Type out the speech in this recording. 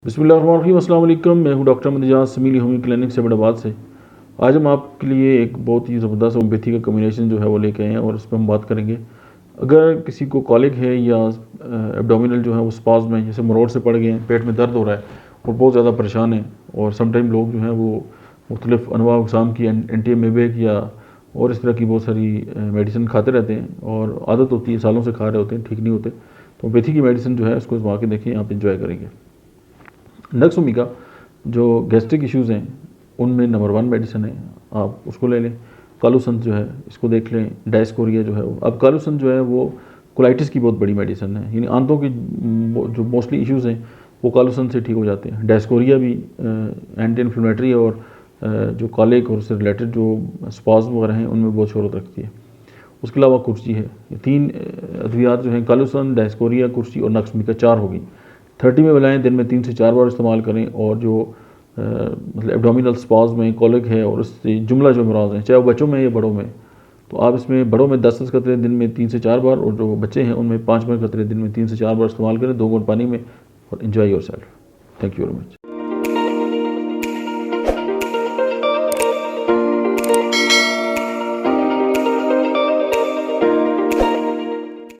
बिस्मिल्लाहिर्रहमानिर्रहीम, अस्सलाम वालेकुम। मैं हूं डॉक्टर मदजाज समीली होमी क्लिनिक से बड़ाबाद से। आज हम आपके लिए एक बहुत ही ज़बरदस्त होम्योपैथी का कम्बिनेशन जो है वो लेके आए हैं और इस पर हम बात करेंगे। अगर किसी को कॉलिक है या एब्डोमिनल जो है वो स्पाज़्म में जैसे मरोड़ से पड़ गए हैं, पेट में दर्द हो रहा है और बहुत ज़्यादा परेशान है, और समटाइम लोग जो हैं वो मुख्तलिफ़ अनवा अक़साम की एंटी एमेबिक या और इस तरह की बहुत सारी मेडिसिन खाते रहते हैं और आदत होती है, सालों से खा रहे होते हैं, ठीक नहीं होते। तो होम्योपैथी की मेडिसिन जो है उसको आजमा के देखें, आप इंजॉय करेंगे। नक्स ओमिका जो गैस्ट्रिक इश्यूज़ हैं उनमें नंबर 1 मेडिसिन है, आप उसको ले लें। कालूसंत जो है इसको देख लें। डायस्कोरिया जो है वो, अब कालूसंत जो है वो कोलाइटिस की बहुत बड़ी मेडिसिन है, यानी आंतों की जो मोस्टली इश्यूज़ हैं वो कालूसंत से ठीक हो जाते हैं। डायस्कोरिया भी एंटी इन्फ्लेमेटरी है और जो कॉलिक और उससे रिलेटेड जो स्पाज़्म वगैरह हैं उनमें बहुत शोहरत रखती है। उसके अलावा कुर्ची है। ये 3 अद्वियात जो हैं, कालूसंत, डायस्कोरिया, कुर्ची और नक्स ओमिका 4 होगी। 30 में मिलाएँ, दिन में 3 से 4 बार इस्तेमाल करें। और जो मतलब एब्डोमिनल स्पाज़्म में कॉलिक है और उससे जुमला जो अमराज़ हैं, चाहे वो बच्चों में या बड़ों में, तो आप इसमें बड़ों में 10-10 कतरे दिन में 3 से 4 बार, और जो बच्चे हैं उनमें 5-5 कतरे दिन में 3 से 4 बार इस्तेमाल करें 2 घूंट पानी में, और enjoy yourself. Thank you very much.